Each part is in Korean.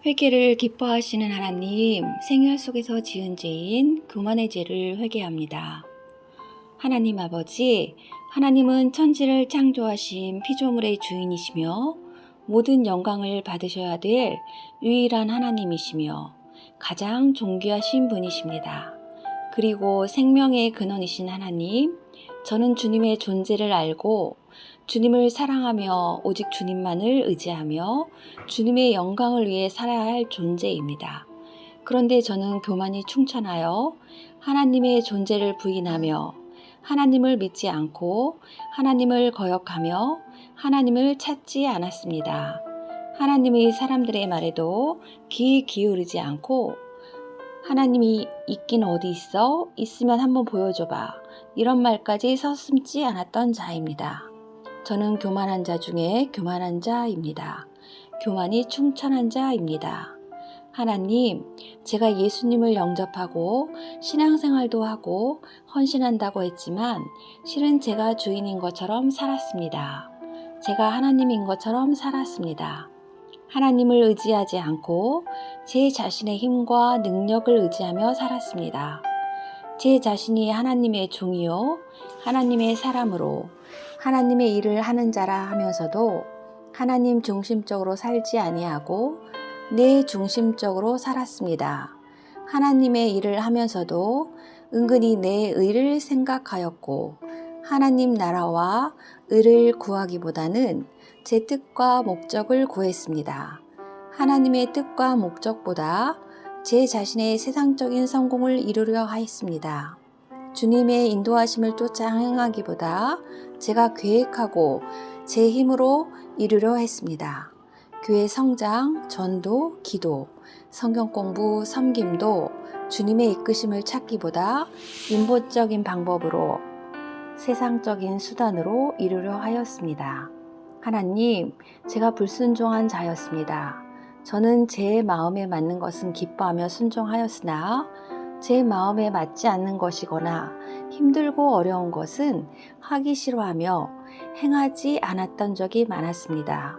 회개를 기뻐하시는 하나님, 생활 속에서 지은 죄인 교만의 죄를 회개합니다. 하나님 아버지, 하나님은 천지를 창조하신 피조물의 주인이시며 모든 영광을 받으셔야 될 유일한 하나님이시며 가장 존귀하신 분이십니다. 그리고 생명의 근원이신 하나님, 저는 주님의 존재를 알고 주님을 사랑하며 오직 주님만을 의지하며 주님의 영광을 위해 살아야 할 존재입니다. 그런데 저는 교만이 충천하여 하나님의 존재를 부인하며 하나님을 믿지 않고 하나님을 거역하며 하나님을 찾지 않았습니다. 하나님의 사람들의 말에도 귀 기울이지 않고 하나님이 있긴 어디 있어? 있으면 한번 보여줘봐. 이런 말까지 서슴지 않았던 자입니다. 저는 교만한 자 중에 교만한 자입니다. 교만이 충천한 자입니다. 하나님, 제가 예수님을 영접하고 신앙생활도 하고 헌신한다고 했지만 실은 제가 주인인 것처럼 살았습니다. 제가 하나님인 것처럼 살았습니다. 하나님을 의지하지 않고 제 자신의 힘과 능력을 의지하며 살았습니다. 제 자신이 하나님의 종이요, 하나님의 사람으로 하나님의 일을 하는 자라 하면서도 하나님 중심적으로 살지 아니하고 내 중심적으로 살았습니다. 하나님의 일을 하면서도 은근히 내 의를 생각하였고 하나님 나라와 의를 구하기보다는 제 뜻과 목적을 구했습니다. 하나님의 뜻과 목적보다 제 자신의 세상적인 성공을 이루려 하였습니다. 주님의 인도하심을 쫓아 행하기보다 제가 계획하고 제 힘으로 이루려 했습니다. 교회 성장, 전도, 기도, 성경 공부, 섬김도 주님의 이끄심을 찾기보다 인본적인 방법으로 세상적인 수단으로 이루려 하였습니다. 하나님, 제가 불순종한 자였습니다. 저는 제 마음에 맞는 것은 기뻐하며 순종하였으나 제 마음에 맞지 않는 것이거나 힘들고 어려운 것은 하기 싫어하며 행하지 않았던 적이 많았습니다.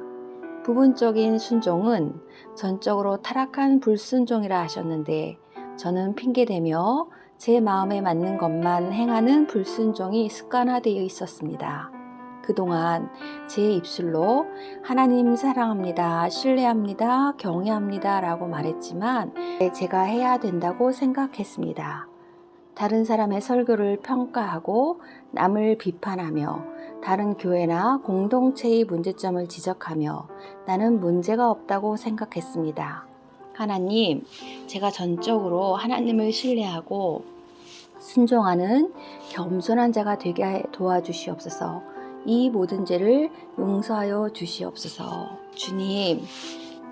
부분적인 순종은 전적으로 타락한 불순종이라 하셨는데 저는 핑계대며 제 마음에 맞는 것만 행하는 불순종이 습관화되어 있었습니다. 그동안 제 입술로 하나님 사랑합니다, 신뢰합니다, 경외합니다 라고 말했지만 제가 해야 된다고 생각했습니다. 다른 사람의 설교를 평가하고 남을 비판하며 다른 교회나 공동체의 문제점을 지적하며 나는 문제가 없다고 생각했습니다. 하나님, 제가 전적으로 하나님을 신뢰하고 순종하는 겸손한 자가 되게 도와주시옵소서. 이 모든 죄를 용서하여 주시옵소서. 주님,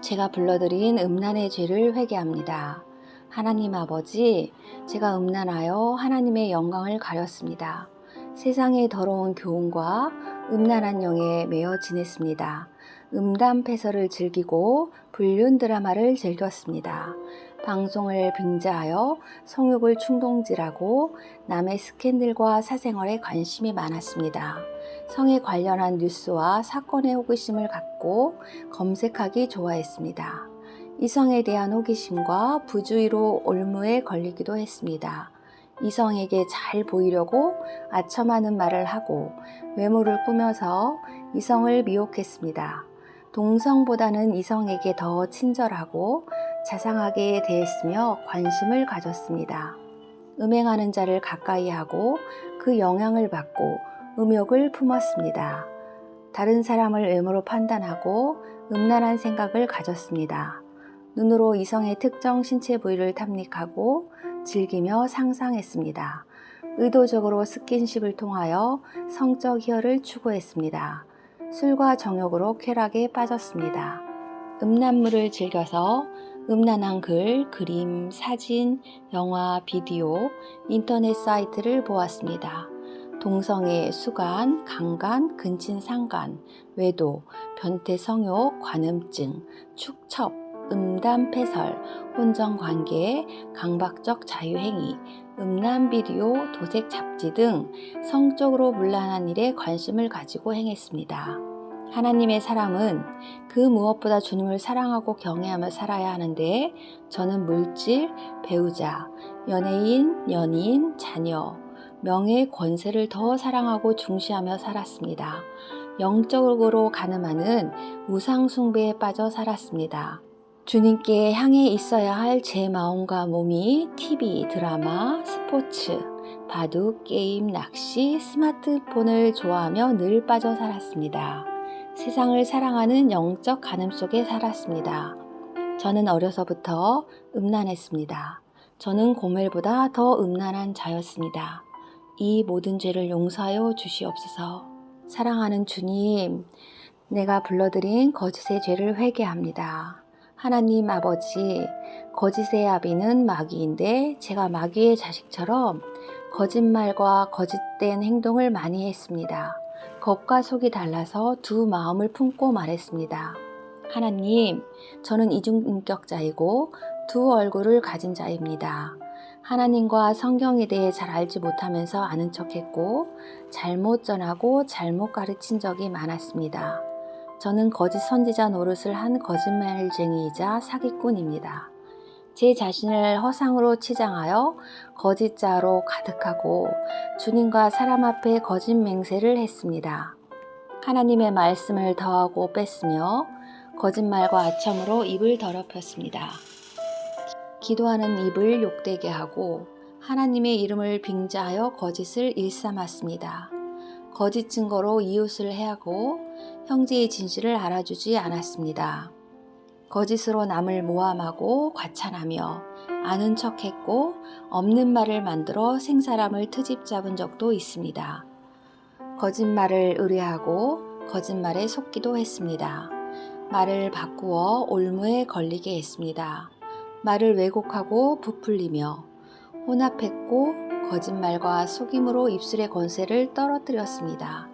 제가 불러드린 음란의 죄를 회개합니다. 하나님 아버지, 제가 음란하여 하나님의 영광을 가렸습니다. 세상의 더러운 교훈과 음란한 영에 매여 지냈습니다. 음담 패설을 즐기고 불륜 드라마를 즐겼습니다. 방송을 빙자하여 성욕을 충동질하고 남의 스캔들과 사생활에 관심이 많았습니다. 성에 관련한 뉴스와 사건에 호기심을 갖고 검색하기 좋아했습니다. 이성에 대한 호기심과 부주의로 올무에 걸리기도 했습니다. 이성에게 잘 보이려고 아첨하는 말을 하고 외모를 꾸며서 이성을 미혹했습니다. 동성보다는 이성에게 더 친절하고 자상하게 대했으며 관심을 가졌습니다. 음행하는 자를 가까이 하고 그 영향을 받고 음욕을 품었습니다. 다른 사람을 외모로 판단하고 음란한 생각을 가졌습니다. 눈으로 이성의 특정 신체 부위를 탐닉하고 즐기며 상상했습니다. 의도적으로 스킨십을 통하여 성적 희열을 추구했습니다. 술과 정욕으로 쾌락에 빠졌습니다. 음란물을 즐겨서 음란한 글, 그림, 사진, 영화, 비디오, 인터넷 사이트를 보았습니다. 동성애, 수간, 강간, 근친상간, 외도, 변태 성욕, 관음증, 축첩, 음담 패설, 혼정관계, 강박적 자유행위, 음란 비디오, 도색 잡지 등 성적으로 문란한 일에 관심을 가지고 행했습니다. 하나님의 사람은 그 무엇보다 주님을 사랑하고 경외하며 살아야 하는데 저는 물질, 배우자, 연예인, 연인, 자녀, 명예, 권세를 더 사랑하고 중시하며 살았습니다. 영적으로 가늠하는 우상 숭배에 빠져 살았습니다. 주님께 향해 있어야 할 제 마음과 몸이 TV, 드라마, 스포츠, 바둑, 게임, 낚시, 스마트폰을 좋아하며 늘 빠져 살았습니다. 세상을 사랑하는 영적 간음 속에 살았습니다. 저는 어려서부터 음란했습니다. 저는 고멜보다 더 음란한 자였습니다. 이 모든 죄를 용서하여 주시옵소서. 사랑하는 주님, 내가 불러드린 거짓의 죄를 회개합니다. 하나님 아버지, 거짓의 아비는 마귀인데 제가 마귀의 자식처럼 거짓말과 거짓된 행동을 많이 했습니다. 겉과 속이 달라서 두 마음을 품고 말했습니다. 하나님, 저는 이중인격자이고 두 얼굴을 가진 자입니다. 하나님과 성경에 대해 잘 알지 못하면서 아는 척했고 잘못 전하고 잘못 가르친 적이 많았습니다. 저는 거짓 선지자 노릇을 한 거짓말쟁이이자 사기꾼입니다. 제 자신을 허상으로 치장하여 거짓자로 가득하고 주님과 사람 앞에 거짓 맹세를 했습니다. 하나님의 말씀을 더하고 뺐으며 거짓말과 아첨으로 입을 더럽혔습니다. 기도하는 입을 욕되게 하고 하나님의 이름을 빙자하여 거짓을 일삼았습니다. 거짓 증거로 이웃을 해하고 형제의 진실을 알아주지 않았습니다. 거짓으로 남을 모함하고 과찬하며 아는 척했고 없는 말을 만들어 생사람을 트집 잡은 적도 있습니다. 거짓말을 의뢰하고 거짓말에 속기도 했습니다. 말을 바꾸어 올무에 걸리게 했습니다. 말을 왜곡하고 부풀리며 혼합했고 거짓말과 속임으로 입술의 권세를 떨어뜨렸습니다.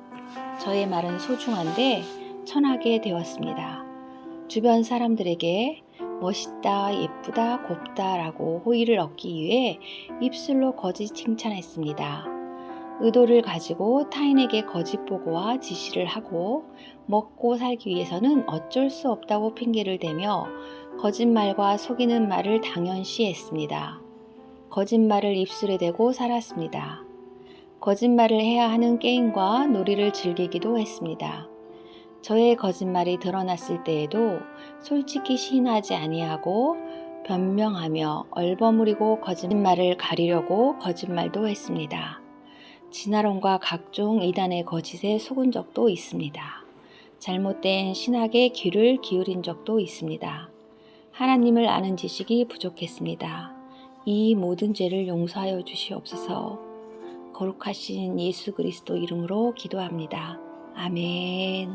저의 말은 소중한데 천하게 되었습니다. 주변 사람들에게 멋있다, 예쁘다, 곱다 라고 호의를 얻기 위해 입술로 거짓 칭찬했습니다. 의도를 가지고 타인에게 거짓 보고와 지시를 하고 먹고 살기 위해서는 어쩔 수 없다고 핑계를 대며 거짓말과 속이는 말을 당연시했습니다. 거짓말을 입술에 대고 살았습니다. 거짓말을 해야 하는 게임과 놀이를 즐기기도 했습니다. 저의 거짓말이 드러났을 때에도 솔직히 시인하지 아니하고 변명하며 얼버무리고 거짓말을 가리려고 거짓말도 했습니다. 진화론과 각종 이단의 거짓에 속은 적도 있습니다. 잘못된 신학에 귀를 기울인 적도 있습니다. 하나님을 아는 지식이 부족했습니다. 이 모든 죄를 용서하여 주시옵소서. 거룩하신 예수 그리스도 이름으로 기도합니다. 아멘.